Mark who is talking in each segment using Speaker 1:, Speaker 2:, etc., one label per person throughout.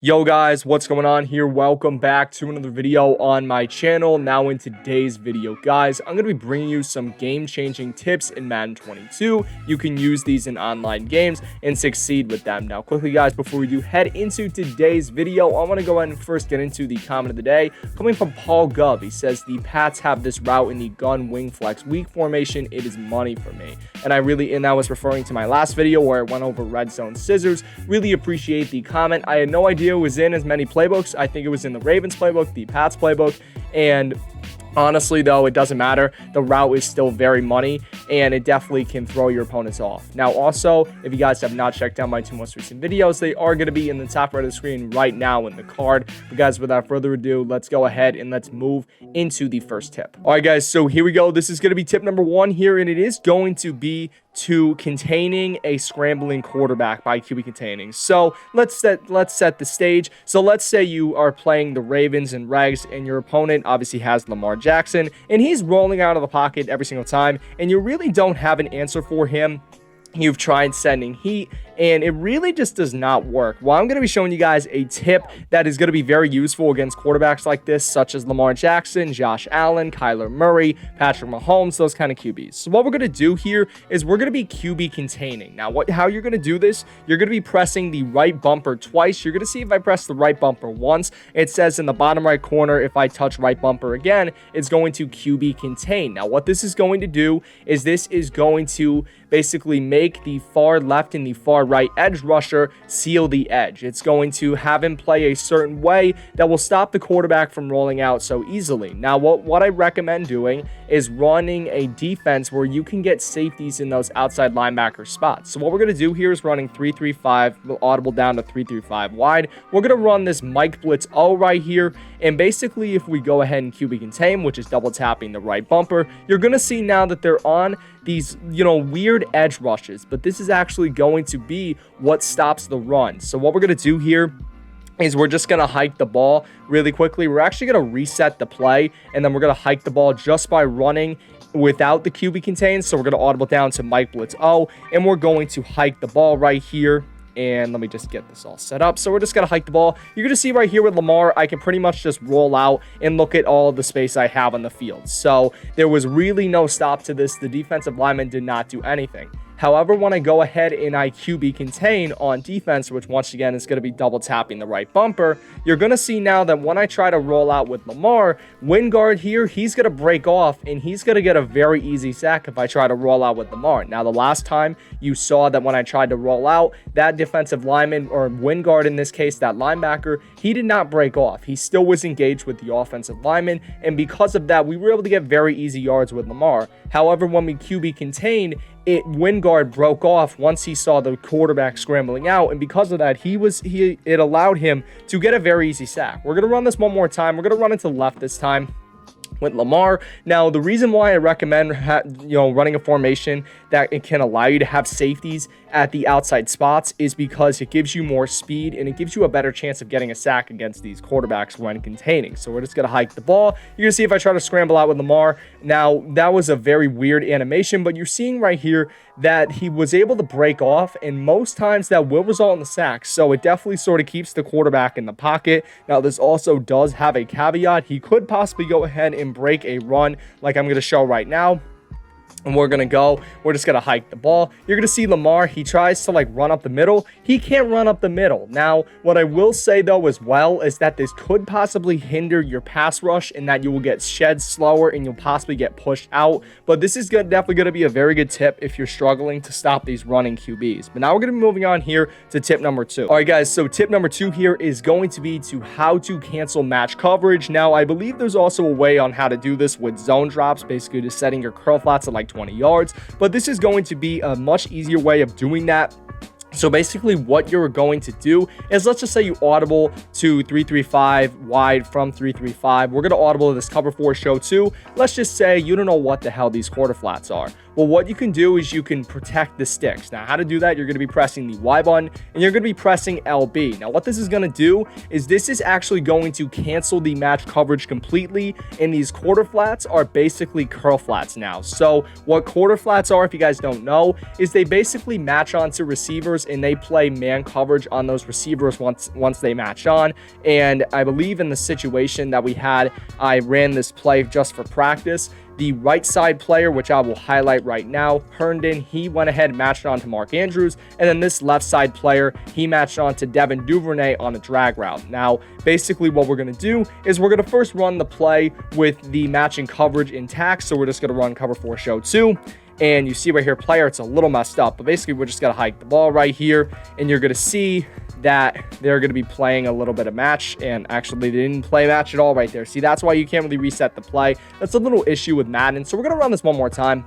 Speaker 1: Yo guys, what's going on here? Welcome back to another video on my channel. Now in today's video, guys, I'm going to be bringing you some game-changing tips in Madden 22. You can use these in online games and succeed with them. Now quickly guys, before we do head into today's video, I want to go ahead and first get into the comment of the day coming from Paul Gov. He says the Pats have this route in the gun wing flex weak formation. It is money for me. And that was referring to my last video where I went over red zone scissors. Really appreciate the comment. I had no idea it was in as many playbooks. I think it was in the Ravens playbook, the Pats playbook, and honestly though, it doesn't matter. The route is still very money and it definitely can throw your opponents off. Now also, if you guys have not checked out my two most recent videos, they are going to be in the top right of the screen right now in the card. But guys, without further ado, let's go ahead and let's move into the first tip. All right guys, so here we go. This is going to be tip number 1 here, and it is going to be to containing a scrambling quarterback by QB containing. So let's set the stage. So let's say you are playing the Ravens and Regs, and your opponent obviously has Lamar Jackson, and he's rolling out of the pocket every single time, and you really don't have an answer for him. You've tried sending heat, and it really just does not work. Well, I'm going to be showing you guys a tip that is going to be very useful against quarterbacks like this, such as Lamar Jackson, Josh Allen, Kyler Murray, Patrick Mahomes, those kind of QBs. So what we're going to do here is we're going to be QB containing. Now, how you're going to do this, you're going to be pressing the right bumper twice. You're going to see if I press the right bumper once, it says in the bottom right corner, if I touch right bumper again, it's going to QB contain. Now, what this is going to do is this is going to basically make the far left and the far right edge rusher seal the edge. It's going to have him play a certain way that will stop the quarterback from rolling out so easily. Now, what I recommend doing is running a defense where you can get safeties in those outside linebacker spots. So what we're going to do here is running 3-3-5, audible down to 3-3-5 wide. We're going to run this Mike Blitz O right here, and basically if we go ahead and QB contain, which is double tapping the right bumper, you're going to see now that they're on these, weird edge rushes, but this is actually going to be what stops the run. So what we're going to do here is we're just going to hike the ball really quickly. We're actually going to reset the play, and then we're going to hike the ball just by running without the QB contain. So we're going to audible down to Mike Blitz O, and we're going to hike the ball right here. And let me just get this all set up. So we're just going to hike the ball. You're going to see right here with Lamar, I can pretty much just roll out and look at all of the space I have on the field. So there was really no stop to this. The defensive lineman did not do anything. However, when I go ahead and I QB contain on defense, which once again is going to be double tapping the right bumper, you're going to see now that when I try to roll out with Lamar, wind guard here, he's going to break off and he's going to get a very easy sack if I try to roll out with Lamar. Now, the last time you saw that when I tried to roll out, that defensive lineman, or wind guard in this case, that linebacker, he did not break off. He still was engaged with the offensive lineman, and because of that, we were able to get very easy yards with Lamar. However, when we QB contained, wind guard broke off once he saw the quarterback scrambling out, and because of that, it allowed him to get a very easy sack. We're going to run this one more time. We're going to run it to the left this time with Lamar. Now, the reason why I recommend running a formation that it can allow you to have safeties at the outside spots is because it gives you more speed and it gives you a better chance of getting a sack against these quarterbacks when containing. So we're just going to hike the ball. You're going to see if I try to scramble out with Lamar. Now, that was a very weird animation, but you're seeing right here that he was able to break off, and most times that will result in the sack. So it definitely sort of keeps the quarterback in the pocket. Now, this also does have a caveat. He could possibly go ahead and break a run like I'm going to show right now. And we're just going to hike the ball. You're going to see Lamar, he tries to run up the middle. He can't run up the middle. Now, what I will say though as well is that this could possibly hinder your pass rush in that you will get shed slower and you'll possibly get pushed out. But this is definitely going to be a very good tip if you're struggling to stop these running QBs. But now we're going to be moving on here to tip number 2. All right, guys, so tip number 2 here is going to be to how to cancel match coverage. Now, I believe there's also a way on how to do this with zone drops, basically just setting your curl flats at 20 yards, but this is going to be a much easier way of doing that. So basically what you're going to do is, let's just say you audible to 3-3-5 wide from 3-3-5. We're going to audible to this cover 4 show 2. Let's just say you don't know what the hell these quarter flats are. Well, what you can do is you can protect the sticks. Now, how to do that, you're going to be pressing the Y button and you're going to be pressing LB. Now, what this is going to do is this is actually going to cancel the match coverage completely, and these quarter flats are basically curl flats now. So what quarter flats are, if you guys don't know, is they basically match onto receivers and they play man coverage on those receivers once they match on. And I believe in the situation that we had, I ran this play just for practice. The right side player, which I will highlight right now, Herndon, he went ahead and matched on to Mark Andrews. And then this left side player, he matched on to Devin Duvernay on a drag route. Now, basically what we're going to do is we're going to first run the play with the matching coverage intact. So we're just going to run cover 4 show 2. And you see right here, player, it's a little messed up. But basically, we're just going to hike the ball right here. And you're going to see that they're going to be playing a little bit of match. And actually, they didn't play match at all right there. See, that's why you can't really reset the play. That's a little issue with Madden. So we're going to run this one more time.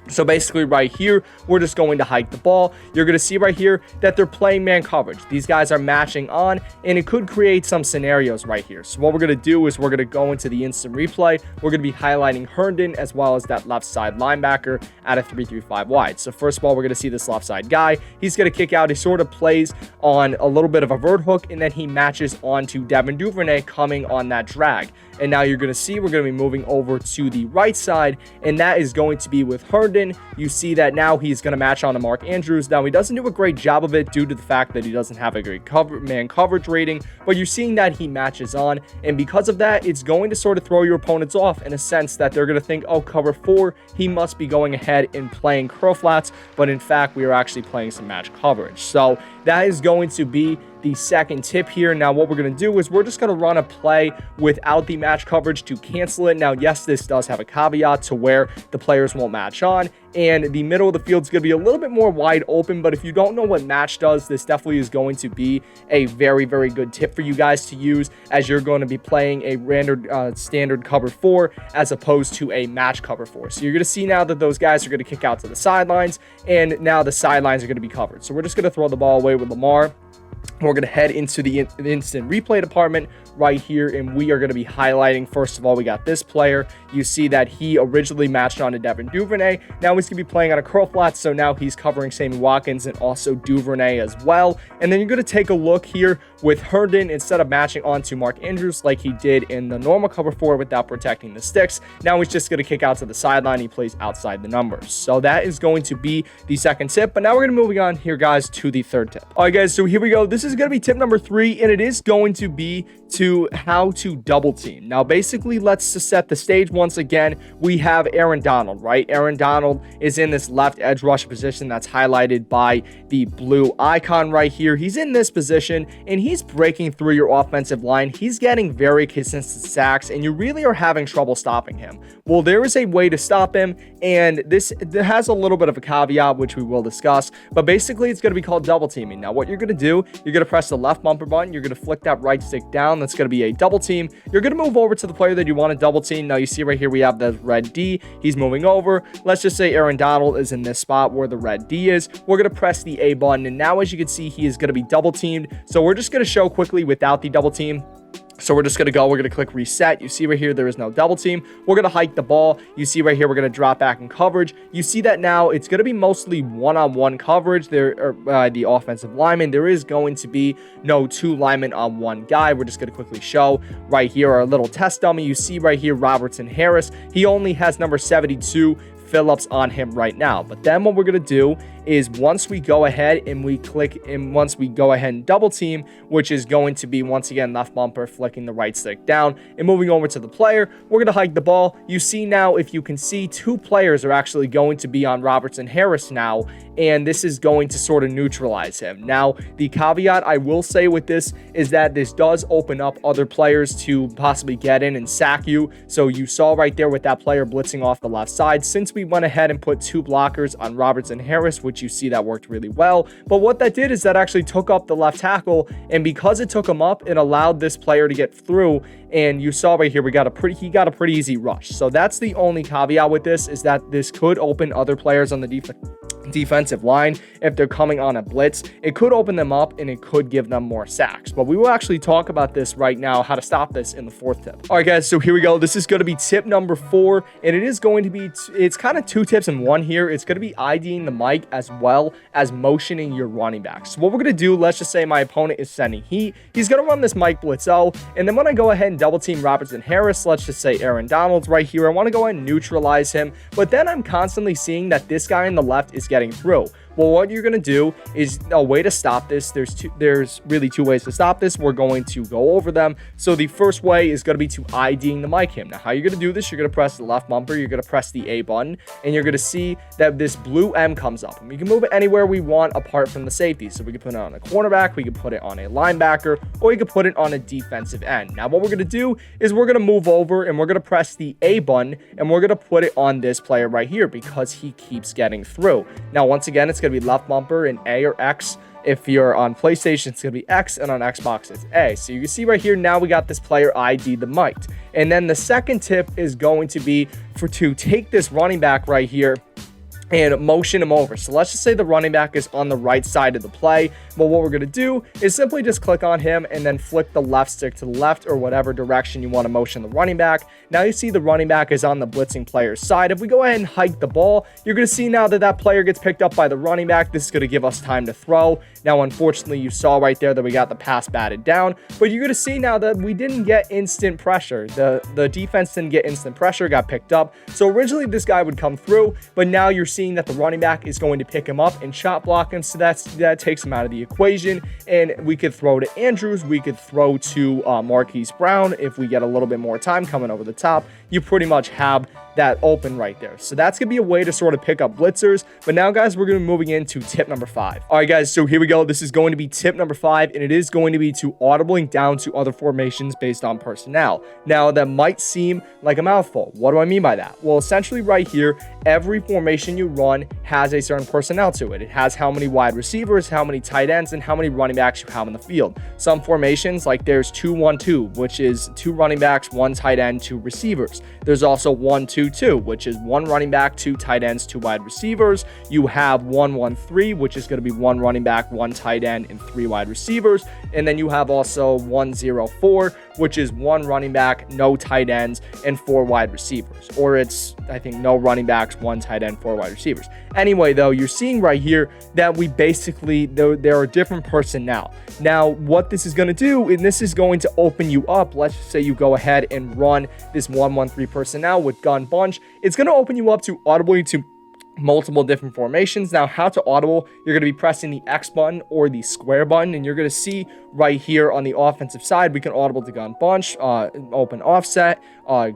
Speaker 1: So basically right here, we're just going to hike the ball. You're going to see right here that they're playing man coverage. These guys are matching on, and it could create some scenarios right here. So what we're going to do is we're going to go into the instant replay. We're going to be highlighting Herndon as well as that left side linebacker at a 3-3-5 wide. So first of all, we're going to see this left side guy. He's going to kick out. He sort of plays on a little bit of a vert hook, and then he matches onto Devin Duvernay coming on that drag. And now you're going to see we're going to be moving over to the right side, and that is going to be with Herndon. You see that now he's going to match on to Mark Andrews. Now, he doesn't do a great job of it due to the fact that he doesn't have a great man coverage rating, but you're seeing that he matches on, and because of that, it's going to sort of throw your opponents off in a sense that they're going to think, oh, cover 4, he must be going ahead and playing curl flats, but in fact, we are actually playing some match coverage. So that is going to be the second tip here. Now, what we're going to do is we're just going to run a play without the match coverage to cancel it. Now, yes, this does have a caveat to where the players won't match on, and the middle of the field is going to be a little bit more wide open, but if you don't know what match does, this definitely is going to be a very, very good tip for you guys to use as you're going to be playing a random standard cover 4 as opposed to a match cover 4. So you're going to see now that those guys are going to kick out to the sidelines, and now the sidelines are going to be covered. So we're just going to throw the ball away with Lamar. We're going to head into the instant replay department right here, and we are going to be highlighting, first of all, we got this player. You see that he originally matched on to Devin Duvernay. Now he's going to be playing on a curl flat, so now he's covering Sammy Watkins and also Duvernay as well. And then you're going to take a look here with Herndon. Instead of matching onto Mark Andrews like he did in the normal cover 4 without protecting the sticks, now he's just going to kick out to the sideline. He plays outside the numbers. So that is going to be the second tip. But now we're going to moving on here, guys, to the third tip. All right, guys, so here we go. This is going to be tip number 3, and it is going to be to how to double team. Now, basically, let's just set the stage once again. We have Aaron Donald, right? Aaron Donald is in this left edge rush position that's highlighted by the blue icon right here. He's in this position, and he's breaking through your offensive line. He's getting very consistent sacks, and you really are having trouble stopping him. Well, there is a way to stop him, and this has a little bit of a caveat, which we will discuss, but basically, it's going to be called double teaming. Now, what you're going to do, you're going to press the left bumper button. You're going to flick that right stick down. That's going to be a double team. You're going to move over to the player that you want to double team. Now, you see right here, we have the red D. He's moving over. Let's just say Aaron Donald is in this spot where the red D is. We're going to press the A button, and now, as you can see, he is going to be double teamed. So we're just going to show quickly without the double team. So we're just going to go, we're going to click reset. You see right here, there is no double team. We're going to hike the ball. You see right here, we're going to drop back in coverage. You see that now it's going to be mostly one-on-one coverage. The offensive lineman, there is going to be no 2 linemen on 1 guy. We're just going to quickly show right here our little test dummy. You see right here, Robertson Harris. He only has number 72 Phillips on him right now. But then what we're going to do is once we go ahead and we click, and once we go ahead and double team, which is going to be once again left bumper, flicking the right stick down and moving over to the player, we're going to hike the ball. You see now, if you can see, 2 players are actually going to be on Robertson Harris now, and this is going to sort of neutralize him. Now, the caveat I will say with this is that this does open up other players to possibly get in and sack you. So you saw right there with that player blitzing off the left side, since we went ahead and put 2 blockers on Robertson Harris, which you see that worked really well. But what that did is that actually took up the left tackle, and because it took him up, it allowed this player to get through. And you saw right here, he got a pretty easy rush. So that's the only caveat with this, is that this could open other players on the defensive line. If they're coming on a blitz, it could open them up and it could give them more sacks. But we will actually talk about this right now, how to stop this, in the 4th tip. All right, guys, so here we go. This is going to be tip number 4, and it is going to be, it's kind of 2 tips in one here. It's going to be IDing the mic as well as motioning your running back. So what we're going to do, let's just say my opponent is sending heat. He's going to run this mic blitzo, and then when I go ahead and double team Robertson Harris, let's just say Aaron Donald's right here, I want to go ahead and neutralize him. But then I'm constantly seeing that this guy on the left is getting through. Well, what you're going to do is a way to stop this. There's really 2 ways to stop this. We're going to go over them. So the first way is going to be to IDing the mic him. Now, how you're going to do this, you're going to press the left bumper, you're going to press the A button, and you're going to see that this blue M comes up. And we can move it anywhere we want apart from the safety. So we can put it on a cornerback, we can put it on a linebacker, or you can put it on a defensive end. Now, what we're going to do is we're going to move over and we're going to press the A button, and we're going to put it on this player right here because he keeps getting through. Now, once again, it's going to be left bumper in A or X. If you're on PlayStation, it's going to be X, and on Xbox, it's A. So you can see right here, now we got this player ID the mic. And then the second tip is going to be to take this running back right here and motion him over. So let's just say the running back is on the right side of the play. But what we're going to do is simply just click on him and then flick the left stick to the left or whatever direction you want to motion the running back. Now you see the running back is on the blitzing player's side. If we go ahead and hike the ball, you're going to see now that that player gets picked up by the running back. This is going to give us time to throw. Now, unfortunately, you saw right there that we got the pass batted down, but you're going to see now that we didn't get instant pressure. The defense didn't get instant pressure, got picked up. So originally this guy would come through, but now you're seeing that the running back is going to pick him up and shot block him. So that takes him out of the equation, and we could throw to Andrews, we could throw to Marquise Brown. If we get a little bit more time coming over the top, you pretty much have that open right there. So that's gonna be a way to sort of pick up blitzers. But now, guys, we're gonna be moving into tip number 5. All right, guys, so here we go. This is going to be tip number 5, and it is going to be to audibling down to other formations based on personnel. Now, that might seem like a mouthful. What do I mean by that? Well, essentially right here, every formation you run has a certain personnel to it. It has how many wide receivers, how many tight ends, and how many running backs you have on the field. Some formations, like there's 2-1-2, which is 2 running backs, 1 tight end, 2 receivers. There's also 1-2-2, which is 1 running back, 2 tight ends, 2 wide receivers. You have 1-1-3, which is going to be 1 running back, 1 tight end, and 3 wide receivers. And then you have also 1-0-4, which is 1 running back, no tight ends, and 4 wide receivers. Or it's, I think, no running backs, 1 tight end, 4 wide receivers. Anyway, though, you're seeing right here that we basically, there are different personnel. Now, what this is going to do, and this is going to open you up, let's just say you go ahead and run this 1-1-3 personnel with gun bunch, it's going to open you up to audibly to multiple different formations. Now, how to audible, you're going to be pressing the X button or the square button, and you're going to see right here on the offensive side, we can audible to gun bunch, open offset,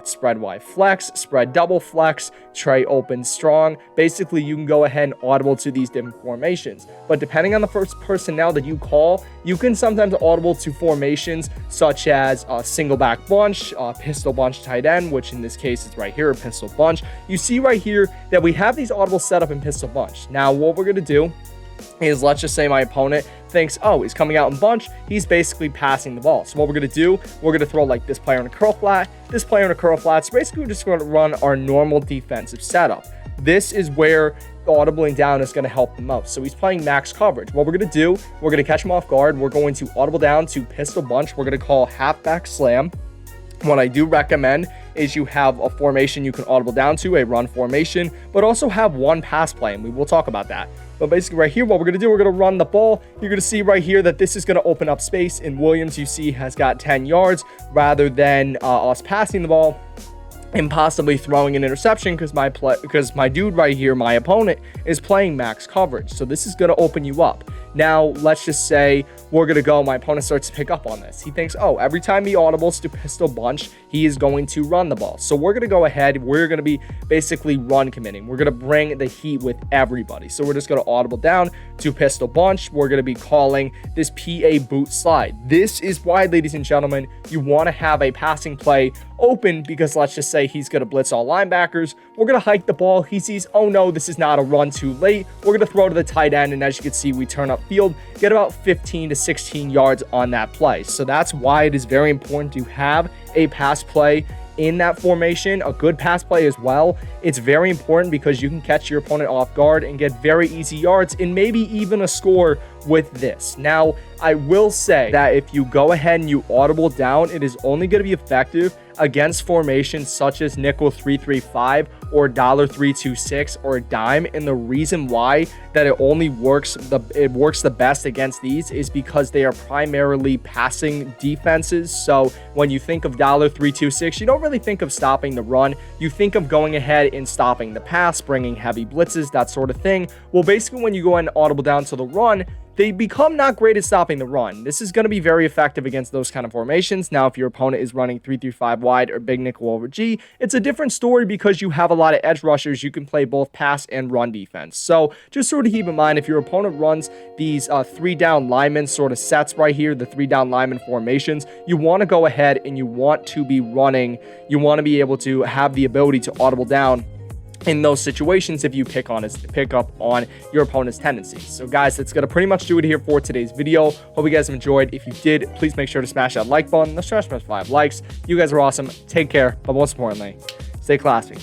Speaker 1: spread wide flex, spread double flex, tray open strong. Basically, you can go ahead and audible to these different formations. But depending on the first personnel that you call, you can sometimes audible to formations such as single back bunch, pistol bunch tight end, which in this case is right here, a pistol bunch. You see right here that we have these audibles set up in pistol bunch. Now, what we're going to do is, let's just say my opponent thinks, oh, he's coming out in bunch, he's basically passing the ball. So what we're going to do, we're going to throw like this player in a curl flat, this player in a curl flat. So basically, we're just going to run our normal defensive setup. This is where audibling down is going to help the most. So he's playing max coverage. What we're going to do, we're going to catch him off guard. We're going to audible down to pistol bunch. We're going to call halfback slam. What I do recommend is you have a formation you can audible down to, a run formation, but also have one pass play, and we will talk about that. But basically right here, what we're going to do, we're going to run the ball. You're going to see right here that this is going to open up space, and Williams, you see, has got 10 yards rather than us passing the ball and possibly throwing an interception because my dude right here, my opponent, is playing max coverage. So this is going to open you up. Now, let's just say we're going to go, my opponent starts to pick up on this. He thinks, oh, every time he audibles to pistol bunch, he is going to run the ball. So we're going to go ahead, we're going to be basically run committing. We're going to bring the heat with everybody. So we're just going to audible down to pistol bunch. We're going to be calling this PA boot slide. This is why, ladies and gentlemen, you want to have a passing play open, because let's just say he's going to blitz all linebackers. We're going to hike the ball. He sees, oh no, this is not a run too late. We're going to throw to the tight end, and as you can see, we turn up field, get about 15 to 16 yards on that play. So that's why it is very important to have a pass play in that formation, a good pass play as well. It's very important because you can catch your opponent off guard and get very easy yards and maybe even a score with this. Now, I will say that if you go ahead and you audible down, it is only going to be effective against formations such as nickel 335 or $326 or dime. And the reason why that it only works the best against these is because they are primarily passing defenses. So when you think of $326, you don't really think of stopping the run. You think of going ahead and stopping the pass, bringing heavy blitzes, that sort of thing. Well, basically when you go ahead and audible down to the run, they become not great at stopping the run. This is going to be very effective against those kind of formations. Now, if your opponent is running 3-5 wide or big nickel over G, it's a different story because you have a lot of edge rushers. You can play both pass and run defense. So just sort of keep in mind, if your opponent runs these 3-down lineman sort of sets right here, the 3-down lineman formations, you want to go ahead and you want to be running. You want to be able to have the ability to audible down in those situations if you pick up on your opponent's tendencies. So guys, that's gonna pretty much do it here for today's video. Hope you guys have enjoyed. If you did, please make sure to smash that like button. Let's try to smash 5 likes. You guys are awesome. Take care, but most importantly, stay classy.